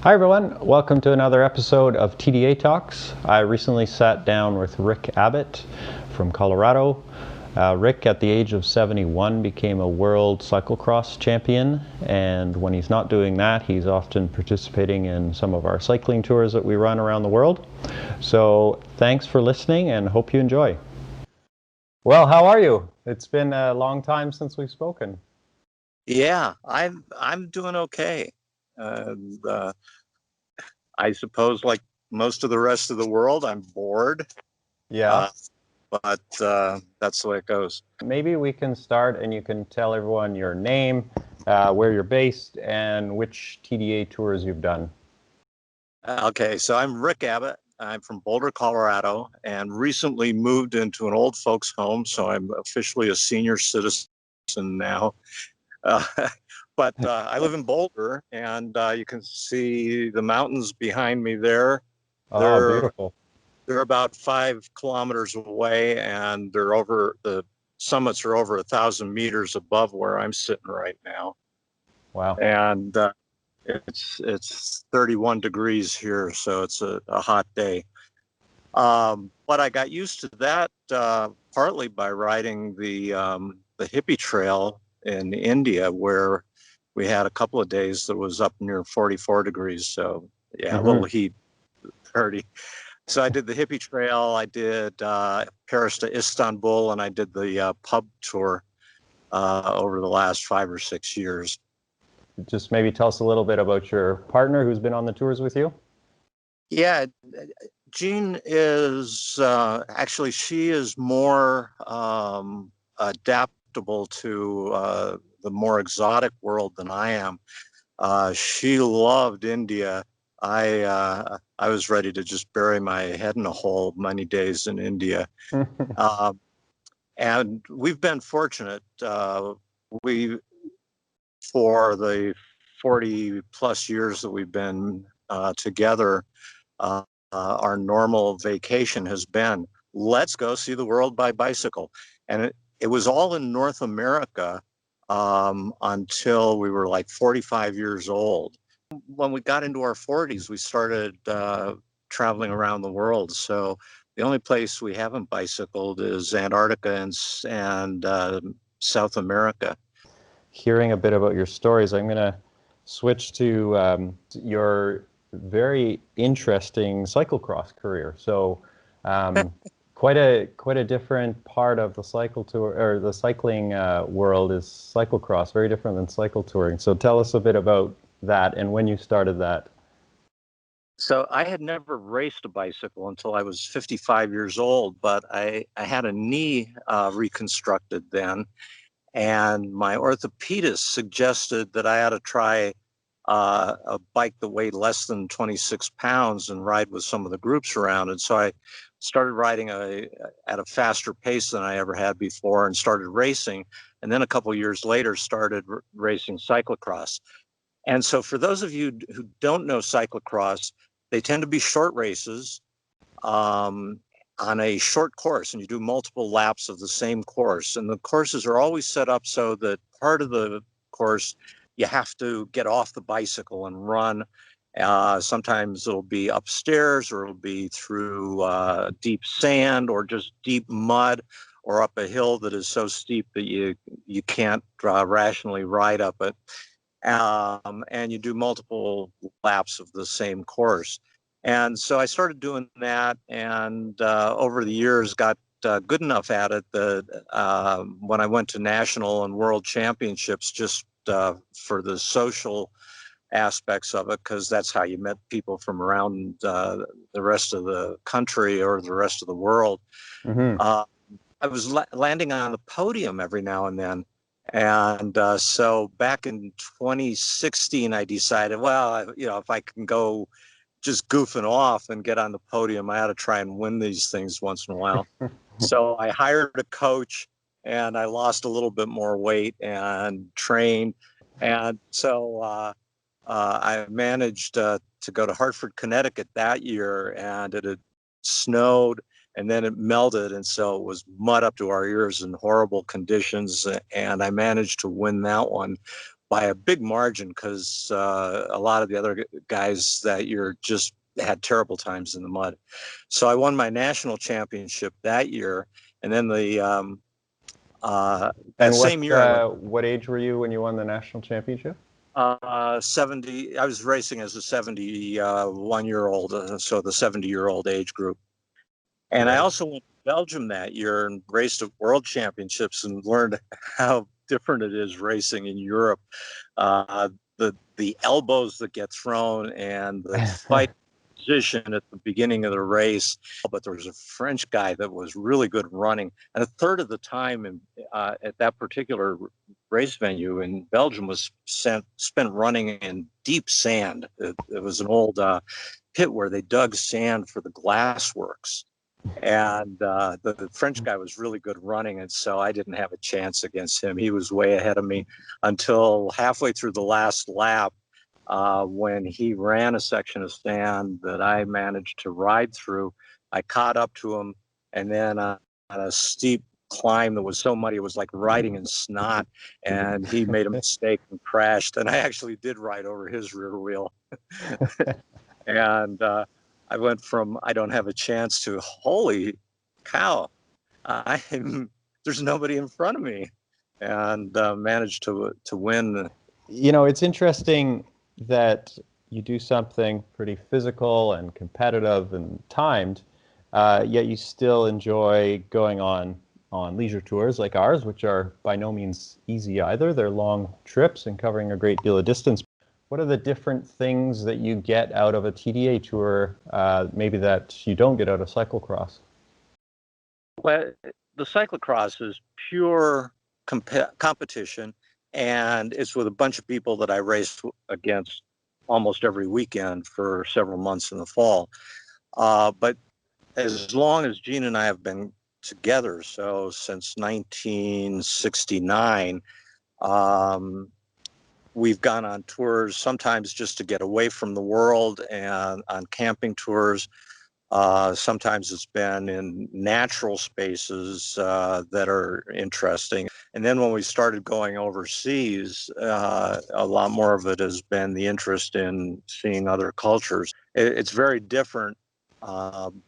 Hi everyone, welcome to another episode of TDA Talks. I recently sat down with Rick Abbott from Colorado. Rick, at the age of 71, became a world cyclocross champion, and when he's not doing that, he's often participating in some of our cycling tours that we run around the world. So thanks for listening and hope you enjoy. Well, how are you? It's been a long time since we've spoken. Yeah, I'm doing okay. I suppose, like most of the rest of the world, I'm bored. Yeah. But that's the way it goes. Maybe we can start and you can tell everyone your name, where you're based, and which TDA tours you've done. Okay, so I'm Rick Abbott. I'm from Boulder, Colorado, and recently moved into an old folks' home, so I'm officially a senior citizen now. Uh, but I live in Boulder, and you can see the mountains behind me there. Oh, beautiful. They're about 5 kilometers away, and the summits are over 1,000 meters above where I'm sitting right now. Wow. And it's 31 degrees here, so it's a hot day. But I got used to that partly by riding the hippie trail in India, where we had a couple of days that was up near 44 degrees. So yeah, a little heat, 30. So I did the hippie trail. I did Paris to Istanbul, and I did the pub tour over the last 5 or 6 years. Just maybe tell us a little bit about your partner who's been on the tours with you. Yeah, Jean is actually, she is more adaptable to the more exotic world than I am. She loved India. I was ready to just bury my head in a hole many days in India. And we've been fortunate. For the 40 plus years that we've been together, our normal vacation has been, let's go see the world by bicycle. And it was all in North America until we were like 45 years old. When we got into our 40s, we started traveling around the world. So the only place we haven't bicycled is Antarctica and South America. Hearing a bit about your stories, I'm going to switch to your very interesting cyclocross career. So quite a different part of the cycle tour, or the cycling world, is cyclocross, very different than cycle touring. So tell us a bit about that and when you started that. So I had never raced a bicycle until I was 55 years old, but I had a knee reconstructed then, and my orthopedist suggested that I ought to try a bike that weighed less than 26 pounds and ride with some of the groups around. And so I started riding at a faster pace than I ever had before, and started racing. And then a couple of years later, started racing cyclocross. And so for those of you who don't know cyclocross, they tend to be short races on a short course, and you do multiple laps of the same course. And the courses are always set up so that part of the course you have to get off the bicycle and run. Sometimes it'll be upstairs, or it'll be through deep sand, or just deep mud, or up a hill that is so steep that you can't rationally ride up it. And you do multiple laps of the same course. And so I started doing that, and over the years got good enough at it that when I went to national and world championships, just for the social aspects of it, because that's how you met people from around the rest of the country or the rest of the world, I was landing on the podium every now and then. And so back in 2016, I decided, well, if I can go just goofing off and get on the podium, I ought to try and win these things once in a while. So I hired a coach, and I lost a little bit more weight and trained. And so I managed to go to Hartford, Connecticut that year, and it had snowed, and then it melted, and so it was mud up to our ears in horrible conditions, and I managed to win that one. by a big margin because a lot of the other guys that year just had terrible times in the mud. So I won my national championship that year, and then that same year I went. What age were you when you won the national championship? 70. I was racing as a 71-year-old, so the 70-year-old age group. And I also went to Belgium that year and raced at world championships and learned how different it is racing in Europe. Uh, the elbows that get thrown and the fight position at the beginning of the race. But there was a French guy that was really good running, and a third of the time at that particular race venue in Belgium was spent running in deep sand. It was an old pit where they dug sand for the glass works. And the French guy was really good running, and so I didn't have a chance against him. He was way ahead of me until halfway through the last lap, when he ran a section of sand that I managed to ride through. I caught up to him, and then on a steep climb that was so muddy, it was like riding in snot, and he made a mistake and crashed, and I actually did ride over his rear wheel. And I went from I don't have a chance to holy cow, there's nobody in front of me, and managed to win. You know, it's interesting that you do something pretty physical and competitive and timed, yet you still enjoy going on leisure tours like ours, which are by no means easy either. They're long trips and covering a great deal of distance. What are the different things that you get out of a TDA tour, maybe that you don't get out of cyclocross? Well, the cyclocross is pure competition, and it's with a bunch of people that I race against almost every weekend for several months in the fall. But as long as Gene and I have been together, so since 1969, we've gone on tours, sometimes just to get away from the world and on camping tours. Sometimes it's been in natural spaces that are interesting. And then when we started going overseas, a lot more of it has been the interest in seeing other cultures. It's very different. And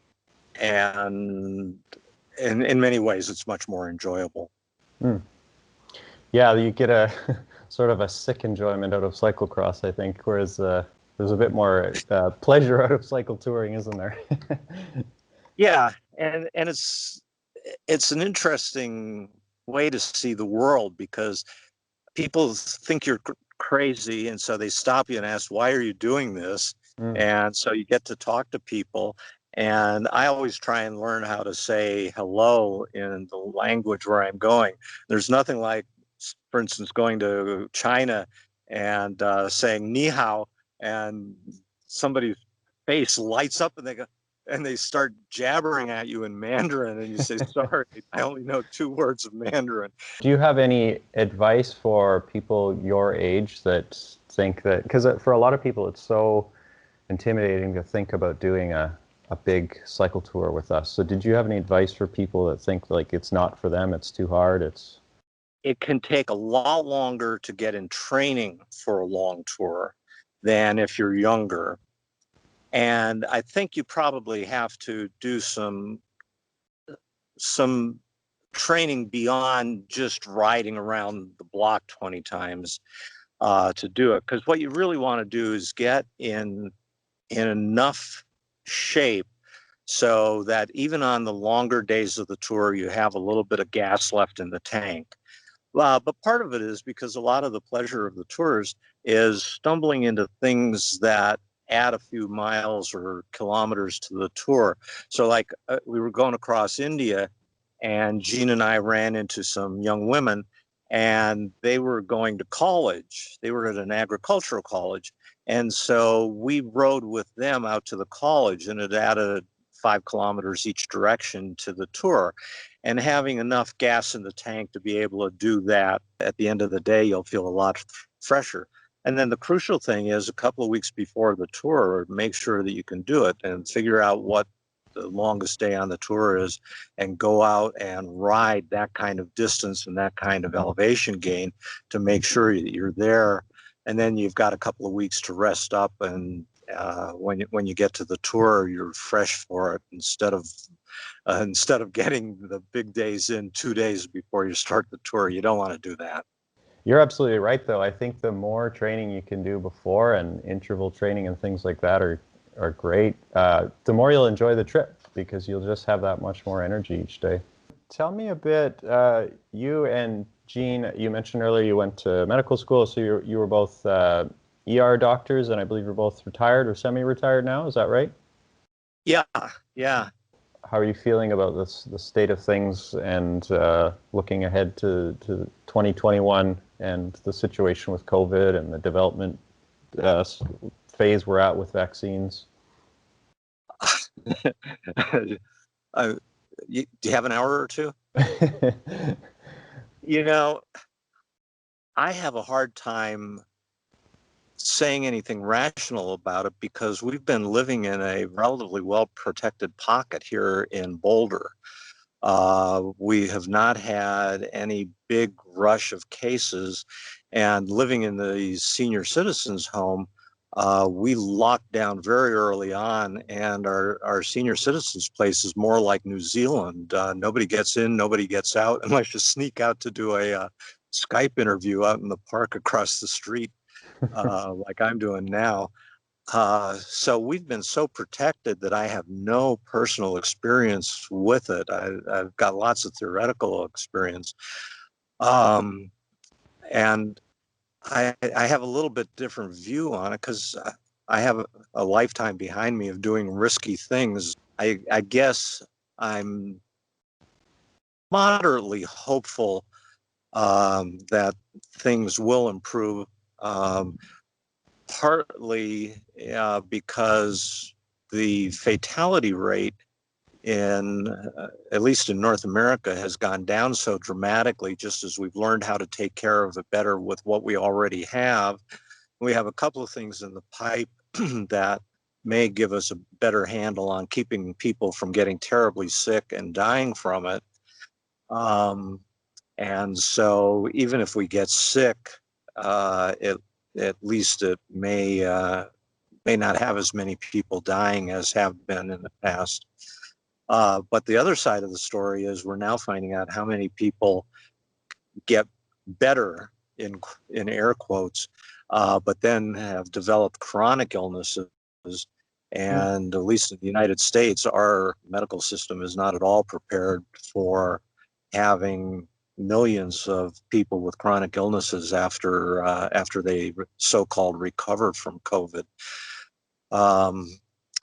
in many ways, it's much more enjoyable. Mm. Yeah, you get a sort of a sick enjoyment out of cyclocross, I think, whereas there's a bit more pleasure out of cycle touring, isn't there? Yeah, and it's an interesting way to see the world because people think you're crazy, and so they stop you and ask, "Why are you doing this?" And so you get to talk to people. And I always try and learn how to say hello in the language where I'm going. There's nothing like, for instance, going to China and saying ni hao, and somebody's face lights up and they start jabbering at you in Mandarin, and you say, "Sorry, I only know 2 words of Mandarin." Do you have any advice for people your age that think that, because for a lot of people it's so intimidating to think about doing a big cycle tour with us. So did you have any advice for people that think like it's not for them, it's too hard? It can take a lot longer to get in training for a long tour than if you're younger. And I think you probably have to do some training beyond just riding around the block 20 times to do it. Because what you really want to do is get in enough shape so that even on the longer days of the tour, you have a little bit of gas left in the tank. But part of it is because a lot of the pleasure of the tours is stumbling into things that add a few miles or kilometers to the tour. So like we were going across India, and Gene and I ran into some young women, and they were going to college. They were at an agricultural college. And so we rode with them out to the college, and it added 5 kilometers each direction to the tour. And having enough gas in the tank to be able to do that, at the end of the day, you'll feel a lot fresher. And then the crucial thing is a couple of weeks before the tour, make sure that you can do it and figure out what the longest day on the tour is, and go out and ride that kind of distance and that kind of elevation gain to make sure that you're there. And then you've got a couple of weeks to rest up, and when you get to the tour, you're fresh for it instead of getting the big days in 2 days before you start the tour. You don't want to do that. You're absolutely right, though. I think the more training you can do before, and interval training and things like that are great, the more you'll enjoy the trip, because you'll just have that much more energy each day. Tell me a bit, you and Jean, you mentioned earlier you went to medical school, so you were both ER doctors, and I believe you're both retired or semi-retired now, is that right? Yeah. How are you feeling about the state of things, and looking ahead to 2021 and the situation with COVID and the development phase we're at with vaccines? Do you have an hour or two? I have a hard time saying anything rational about it, because we've been living in a relatively well-protected pocket here in Boulder. We have not had any big rush of cases, and living in the senior citizens home, we locked down very early on, and our senior citizens place is more like New Zealand. Nobody gets in, nobody gets out, unless you sneak out to do a Skype interview out in the park across the street, like I'm doing now. So we've been so protected that I have no personal experience with it. I've got lots of theoretical experience. And I have a little bit different view on it, because I have a lifetime behind me of doing risky things. I guess I'm moderately hopeful that things will improve. Partly because the fatality rate at least in North America, has gone down so dramatically, just as we've learned how to take care of it better with what we already have. We have a couple of things in the pipe that may give us a better handle on keeping people from getting terribly sick and dying from it. And so even if we get sick, at least it may not have as many people dying as have been in the past. But the other side of the story is we're now finding out how many people get better, in air quotes, but then have developed chronic illnesses. And at least in the United States, our medical system is not at all prepared for having millions of people with chronic illnesses after they so-called recover from COVID.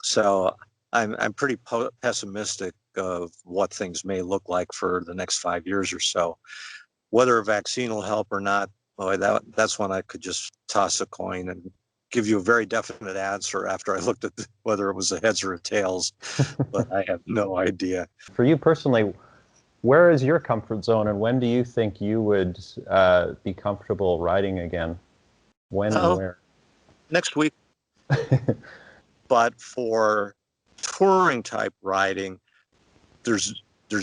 So I'm pretty pessimistic of what things may look like for the next 5 years or so. Whether a vaccine will help or not, boy, that's when I could just toss a coin and give you a very definite answer after I looked at whether it was a heads or a tails, but I have no idea. For you personally, where is your comfort zone, and when do you think you would be comfortable riding again? When and where? Next week. But for touring type riding, there's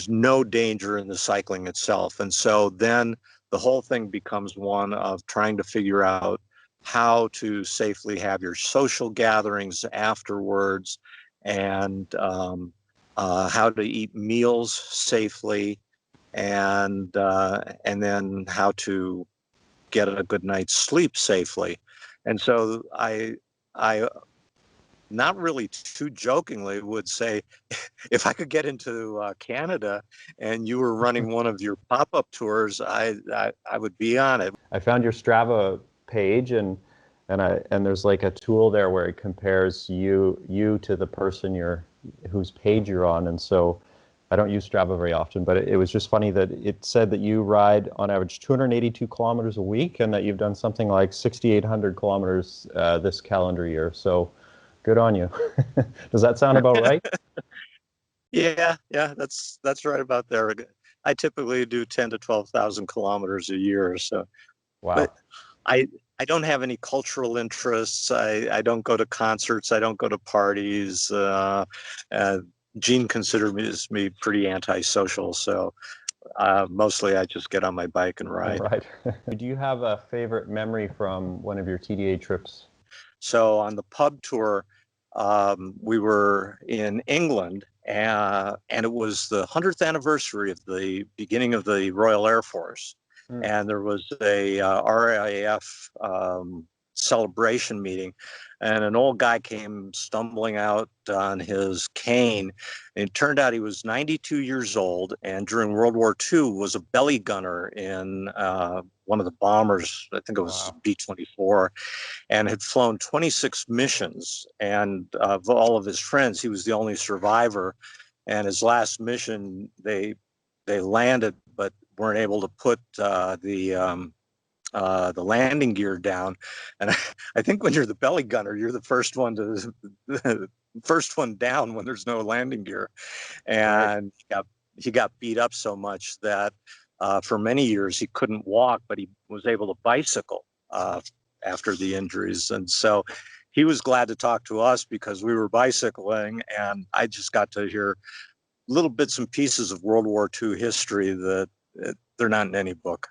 no danger in the cycling itself. And so then the whole thing becomes one of trying to figure out how to safely have your social gatherings afterwards, and how to eat meals safely, and then how to get a good night's sleep safely. And so I not really too jokingly would say, if I could get into Canada and you were running one of your pop-up tours, I would be on it. I found your Strava page, and there's like a tool there where it compares you to the person whose page you're on. And so I don't use Strava very often, but it was just funny that it said that you ride on average 282 kilometers a week, and that you've done something like 6,800 kilometers this calendar year. So good on you. Does that sound about right? Yeah, that's right about there. I typically do 10 to 12,000 kilometers a year. So, wow. But I don't have any cultural interests. I don't go to concerts. I don't go to parties. Gene considers me pretty antisocial, so mostly I just get on my bike and ride. Right. Do you have a favorite memory from one of your TDA trips? So on the pub tour, we were in England, and it was the 100th anniversary of the beginning of the Royal Air Force. And there was a RAF celebration meeting, and an old guy came stumbling out on his cane. And it turned out he was 92 years old, and during World War II was a belly gunner in one of the bombers. I think it was B-24. And had flown 26 missions. And of all of his friends, he was the only survivor. And his last mission, they landed, but weren't able to put the landing gear down. And I think when you're the belly gunner, you're the first one down when there's no landing gear. And he got beat up so much that for many years he couldn't walk, but he was able to bicycle after the injuries. And so he was glad to talk to us because we were bicycling, and I just got to hear little bits and pieces of World War II history that they're not in any book.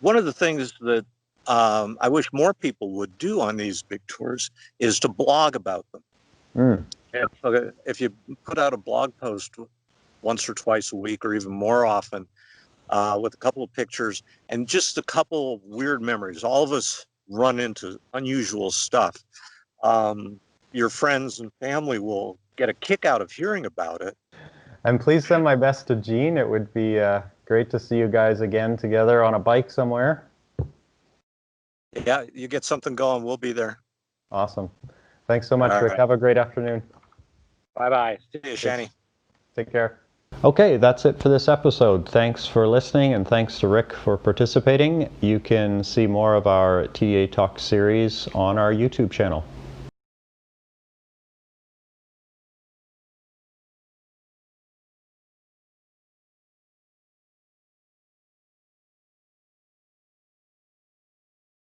One of the things that I wish more people would do on these big tours is to blog about them. If you put out a blog post once or twice a week, or even more often, with a couple of pictures and just a couple of weird memories. All of us run into unusual stuff. Your friends and family will get a kick out of hearing about it. And please send my best to Gene. It would be great to see you guys again together on a bike somewhere. Yeah, you get something going, we'll be there. Awesome. Thanks so much, Rick. Right. Have a great afternoon. Bye-bye. See you, Shanny. Take care. Okay, that's it for this episode. Thanks for listening, and thanks to Rick for participating. You can see more of our TDA Talks series on our YouTube channel.